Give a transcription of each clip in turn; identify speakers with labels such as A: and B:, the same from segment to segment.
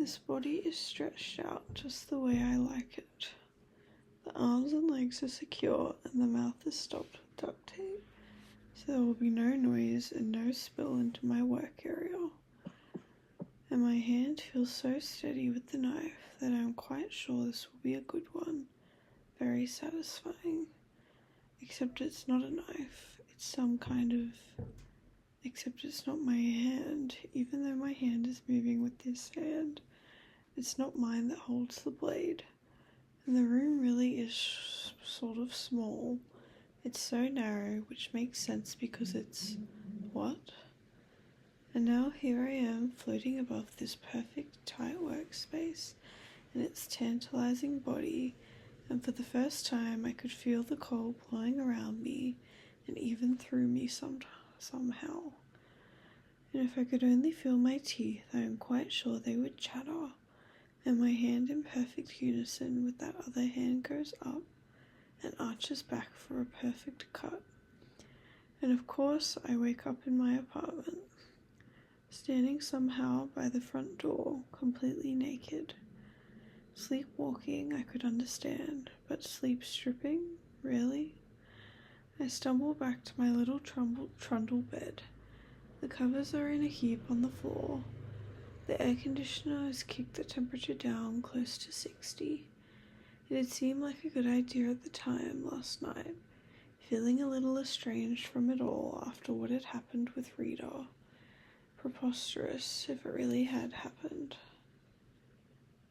A: This body is stretched out just the way I like it. The arms and legs are secure and the mouth is stopped with duct tape, so there will be no noise and no spill into my work area. And my hand feels so steady with the knife that I'm quite sure this will be a good one. Very satisfying. Except it's not a knife, it's some kind of... Except it's not my hand, even though my hand is moving with this hand. It's not mine that holds the blade. And the room really is sort of small. It's so narrow, which makes sense because it's... What? And now here I am, floating above this perfect, tight workspace and its tantalizing body, and for the first time I could feel the cold blowing around me and even through me somehow. And if I could only feel my teeth, I am quite sure they would chatter, and my hand in perfect unison with that other hand goes up and arches back for a perfect cut. And of course I wake up in my apartment, standing somehow by the front door, completely naked. Sleepwalking I could understand, but sleep stripping? Really? I stumble back to my little trundle bed. The covers are in a heap on the floor. The air conditioner has kicked the temperature down close to 60. It had seemed like a good idea at the time last night, feeling a little estranged from it all after what had happened with Rita. Preposterous if it really had happened.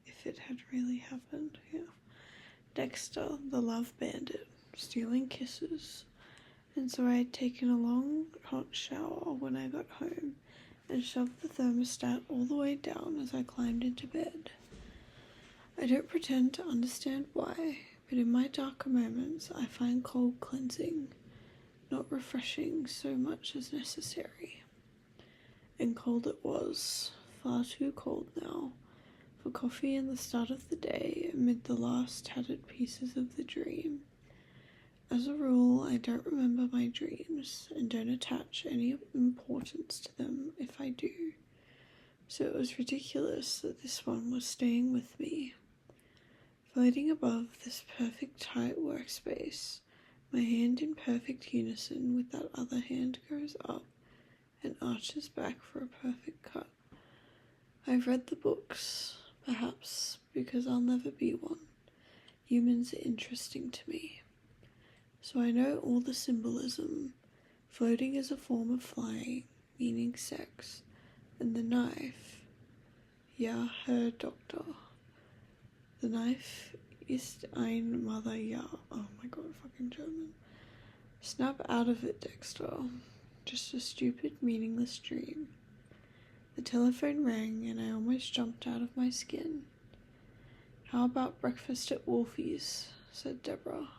A: If it had really happened, yeah. Dexter, the love bandit, stealing kisses. And so I had taken a long, hot shower when I got home and shoved the thermostat all the way down as I climbed into bed. I don't pretend to understand why, but in my darker moments I find cold cleansing, not refreshing so much as necessary. And cold it was, far too cold now, for coffee and the start of the day amid the last tattered pieces of the dream. As a rule, I don't remember my dreams and don't attach any importance to them if I do, so it was ridiculous that this one was staying with me. Floating above this perfect tight workspace, my hand in perfect unison with that other hand goes up and arches back for a perfect cut. I've read the books, perhaps because I'll never be one. Humans are interesting to me. So I know all the symbolism. Floating is a form of flying, meaning sex, and the knife, ja, Herr Doktor. The knife ist ein Mother, ja. Oh my god, fucking German. Snap out of it, Dexter. Just a stupid, meaningless dream. The telephone rang and I almost jumped out of my skin. How about breakfast at Wolfie's? Said Deborah.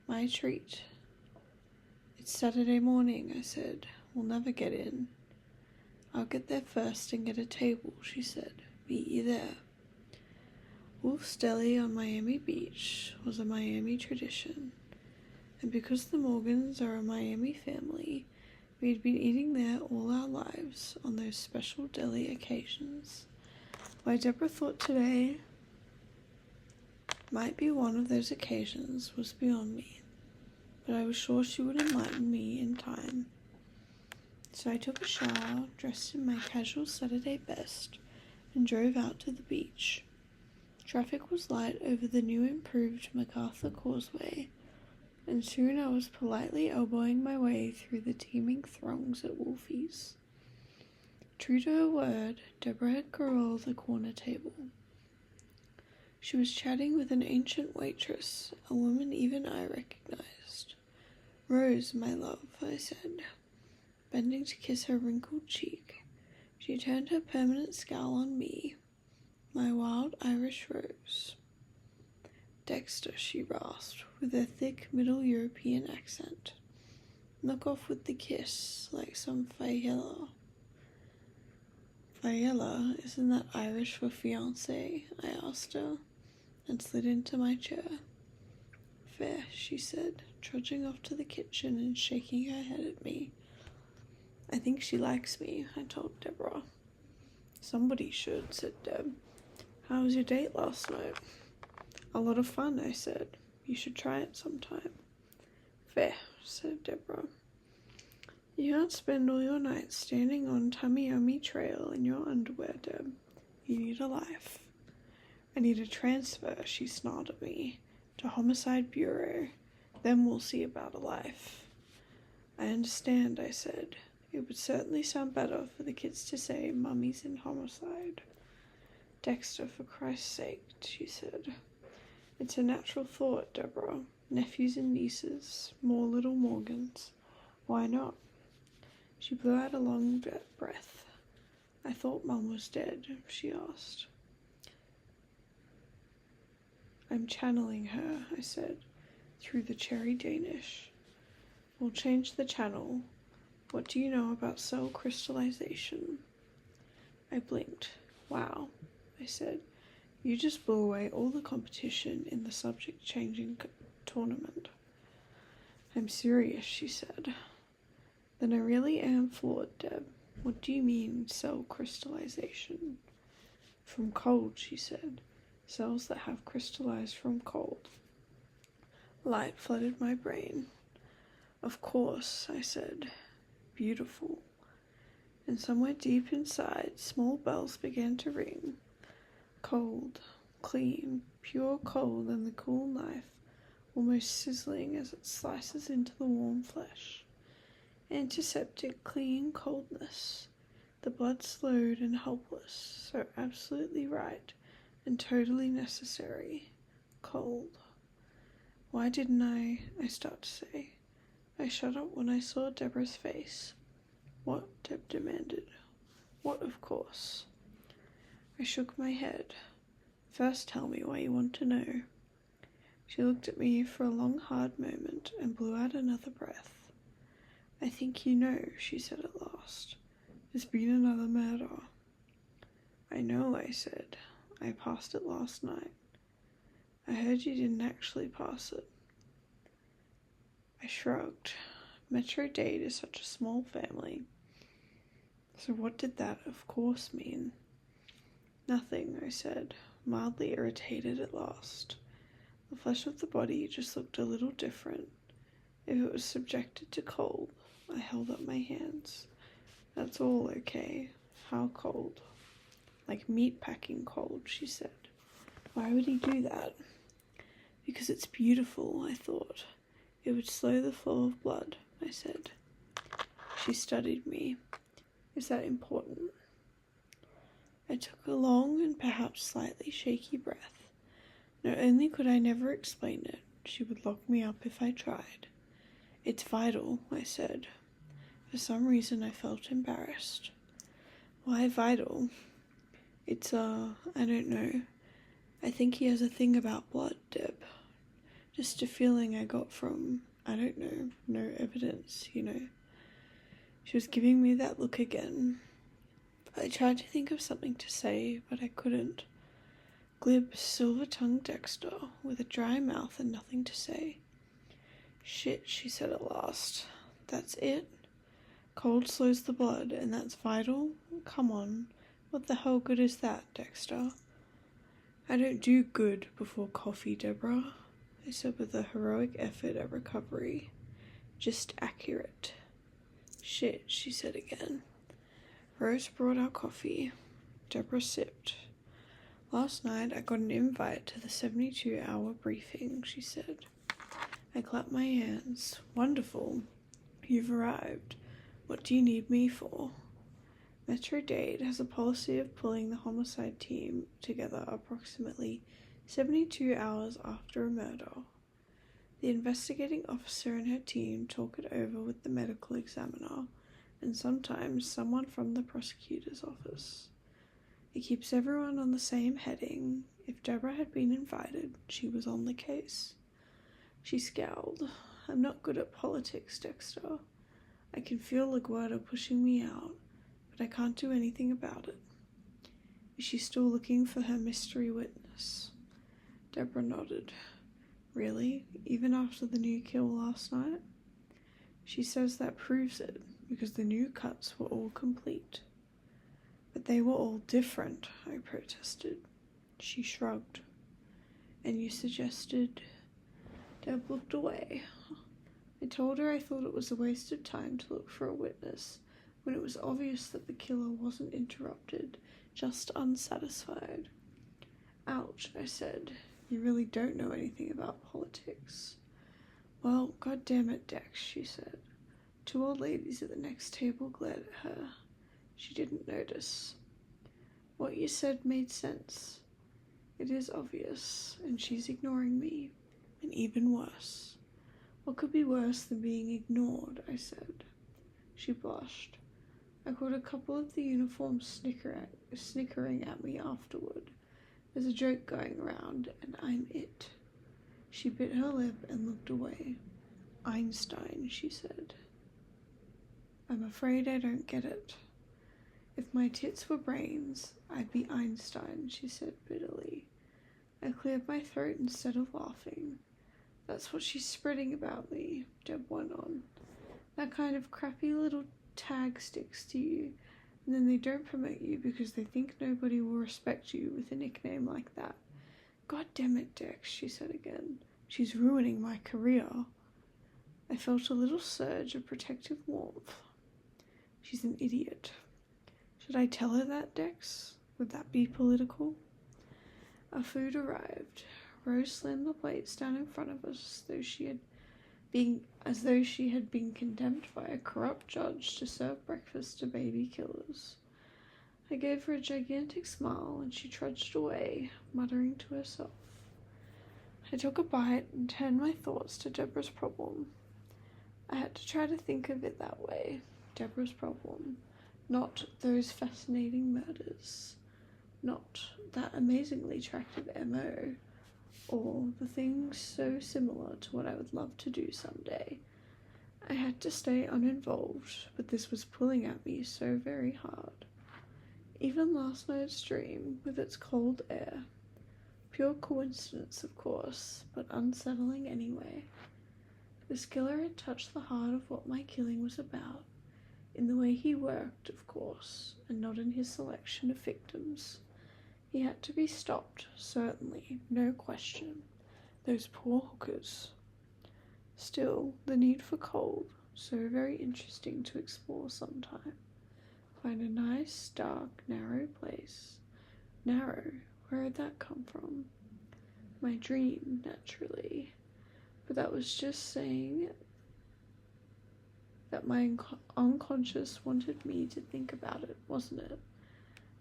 A: My treat. It's Saturday morning, I said. We'll never get in. I'll get there first and get a table, she said. Meet you there. Wolf's Deli on Miami Beach was a Miami tradition, and because the Morgans are a Miami family, we'd been eating there all our lives on those special deli occasions. Why Deborah thought today might be one of those occasions was beyond me, but I was sure she would enlighten me in time. So I took a shower, dressed in my casual Saturday best, and drove out to the beach. Traffic was light over the new improved MacArthur Causeway, and soon I was politely elbowing my way through the teeming throngs at Wolfie's. True to her word, Deborah had corralled a corner table. She was chatting with an ancient waitress, a woman even I recognized. Rose, my love, I said, bending to kiss her wrinkled cheek. She turned her permanent scowl on me. My wild Irish rose. Dexter, she rasped, with her thick Middle European accent. Knock off with the kiss, like some faella. Faella, isn't that Irish for fiancé? I asked her, and slid into my chair. Fair, she said, trudging off to the kitchen and shaking her head at me. I think she likes me, I told Deborah. Somebody should, said Deb. How was your date last night? A lot of fun, I said. You should try it sometime. Fair, said Deborah. You can't spend all your nights standing on Tummy Trail in your underwear, Deb. You need a life. I need a transfer, she snarled at me, to Homicide Bureau. Then we'll see about a life. I understand, I said. It would certainly sound better for the kids to say Mummy's in homicide. Dexter, for Christ's sake, she said. It's a natural thought, Deborah. Nephews and nieces, more little Morgans. Why not? She blew out a long breath. I thought Mum was dead, she asked. I'm channeling her, I said, through the cherry Danish. We'll change the channel. What do you know about cell crystallization? I blinked. Wow, I said. You just blew away all the competition in the subject-changing tournament. I'm serious, she said. Then I really am floored, Deb. What do you mean, cell crystallization? From cold, she said. Cells that have crystallized from cold. Light flooded my brain. Of course, I said. Beautiful. And somewhere deep inside, small bells began to ring. Cold, clean, pure cold, and the cool knife almost sizzling as it slices into the warm flesh. Antiseptic, clean coldness. The blood slowed and helpless, so absolutely right and totally necessary. Cold. Why didn't I start to say. I shut up when I saw Deborah's face. What? Deb demanded. What, of course? I shook my head. First tell me why you want to know. She looked at me for a long, hard moment and blew out another breath. I think you know, she said at last. There's been another murder. I know, I said. I passed it last night. I heard you didn't actually pass it. I shrugged. Metro Dade is such a small family. So what did that of course mean? Nothing, I said, mildly irritated at last. The flesh of the body just looked a little different. If it was subjected to cold, I held up my hands. That's all okay. How cold? Like meat packing cold, she said. Why would he do that? Because it's beautiful, I thought. It would slow the flow of blood, I said. She studied me. Is that important? I took a long and perhaps slightly shaky breath. Not only could I never explain it, she would lock me up if I tried. It's vital, I said. For some reason I felt embarrassed. Why vital? It's I don't know. I think he has a thing about blood, Deb. Just a feeling I got from, I don't know, no evidence, you know. She was giving me that look again. I tried to think of something to say, but I couldn't. Glib, silver-tongued Dexter, with a dry mouth and nothing to say. Shit, she said at last. That's it? Cold slows the blood, and that's vital? Come on. What the hell good is that, Dexter? I don't do good before coffee, Deborah, I said with a heroic effort at recovery. Just accurate. Shit, she said again. Rose brought out coffee. Deborah sipped. Last night I got an invite to the 72-hour briefing, she said. I clapped my hands. Wonderful. You've arrived. What do you need me for? Metro Dade has a policy of pulling the homicide team together approximately 72 hours after a murder. The investigating officer and her team talk it over with the medical examiner and sometimes someone from the prosecutor's office. It keeps everyone on the same heading. If Deborah had been invited, she was on the case. She scowled. I'm not good at politics, Dexter. I can feel LaGuardia pushing me out, but I can't do anything about it. Is she still looking for her mystery witness? Deborah nodded. Really? Even after the new kill last night? She says that proves it, because the new cuts were all complete. But they were all different, I protested. Shh, She shrugged. And you suggested... Deb looked away. I told her I thought it was a waste of time to look for a witness when it was obvious that the killer wasn't interrupted, just unsatisfied. Ouch, I said. You really don't know anything about politics. Well, God damn it, Dex, she said. Two old ladies at the next table glared at her. She didn't notice. What you said made sense. It is obvious, and she's ignoring me. And even worse. What could be worse than being ignored, I said. She blushed. I caught a couple of the uniforms snickering at me afterward. There's a joke going around, and I'm it. She bit her lip and looked away. Einstein, she said. I'm afraid I don't get it. If my tits were brains, I'd be Einstein, she said bitterly. I cleared my throat instead of laughing. That's what she's spreading about me, Deb went on. That kind of crappy little tag sticks to you, and then they don't promote you because they think nobody will respect you with a nickname like that. God damn it, Dex, she said again. She's ruining my career. I felt a little surge of protective warmth. She's an idiot. Should I tell her that, Dex? Would that be political? Our food arrived. Rose slammed the plates down in front of us as though she had been condemned by a corrupt judge to serve breakfast to baby killers. I gave her a gigantic smile and she trudged away, muttering to herself. I took a bite and turned my thoughts to Deborah's problem. I had to try to think of it that way, Deborah's problem, not those fascinating murders, not that amazingly attractive MO, or the things so similar to what I would love to do someday. I had to stay uninvolved, but this was pulling at me so very hard. Even last night's dream, with its cold air. Pure coincidence, of course, but unsettling anyway. This killer had touched the heart of what my killing was about, in the way he worked, of course, and not in his selection of victims. He had to be stopped, certainly, no question. Those poor hookers. Still, the need for cold, so very interesting to explore sometime. Find a nice, dark, narrow place. Narrow, where had that come from? My dream, naturally. But that was just saying that my unconscious wanted me to think about it, wasn't it?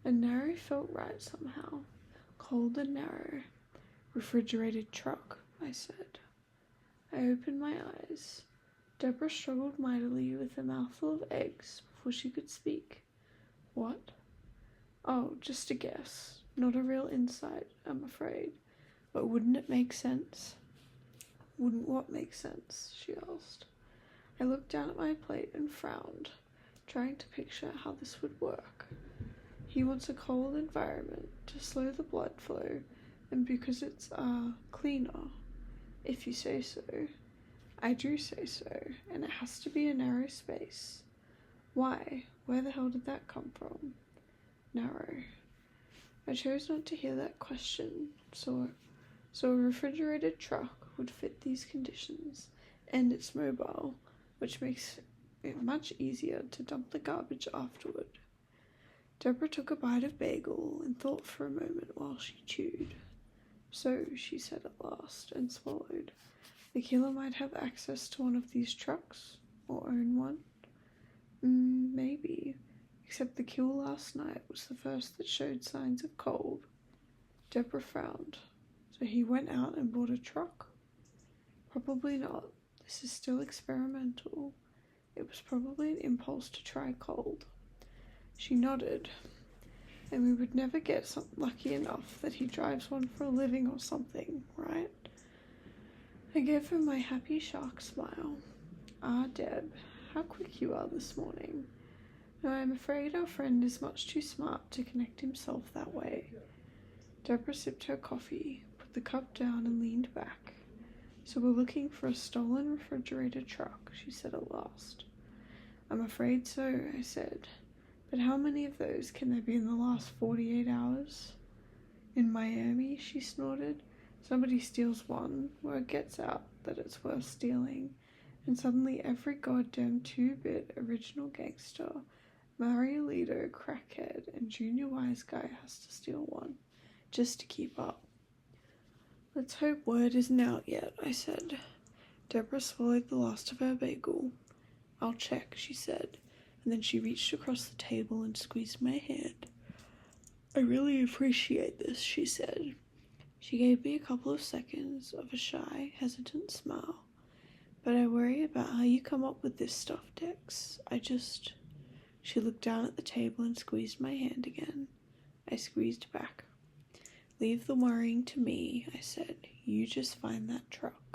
A: And narrow felt right somehow. Cold and narrow. Refrigerated truck, I said. I opened my eyes. Deborah struggled mightily with a mouthful of eggs before she could speak. What? Oh, just a guess. Not a real insight, I'm afraid. But wouldn't it make sense? Wouldn't what make sense? She asked. I looked down at my plate and frowned, trying to picture how this would work. He wants a cold environment to slow the blood flow, and because it's cleaner, if you say so. I do say so, and it has to be a narrow space. Why? Where the hell did that come from? Narrow. I chose not to hear that question, so a refrigerated truck would fit these conditions, and it's mobile, which makes it much easier to dump the garbage afterward. Deborah took a bite of bagel and thought for a moment while she chewed. So, she said at last, and swallowed. The killer might have access to one of these trucks, or own one. Maybe, except the kill last night was the first that showed signs of cold. Deborah frowned. So he went out and bought a truck? Probably not. This is still experimental. It was probably an impulse to try cold. She nodded. And we would never get lucky enough that he drives one for a living or something, right? I gave her my happy shark smile. Ah, Deb, how quick you are this morning. No, I'm afraid our friend is much too smart to connect himself that way. Deborah sipped her coffee, put the cup down and leaned back. So we're looking for a stolen refrigerated truck, she said at last. I'm afraid so, I said. But how many of those can there be in the last 48 hours? In Miami, she snorted. Somebody steals one, word gets out that it's worth stealing, and suddenly every goddamn 2-bit original gangster, Mariolito, crackhead, and junior wise guy has to steal one, just to keep up. Let's hope word isn't out yet, I said. Deborah swallowed the last of her bagel. I'll check, she said, and then she reached across the table and squeezed my hand. I really appreciate this, she said. She gave me a couple of seconds of a shy, hesitant smile. But I worry about how you come up with this stuff, Dex. She looked down at the table and squeezed my hand again. I squeezed back. Leave the worrying to me, I said. You just find that truck.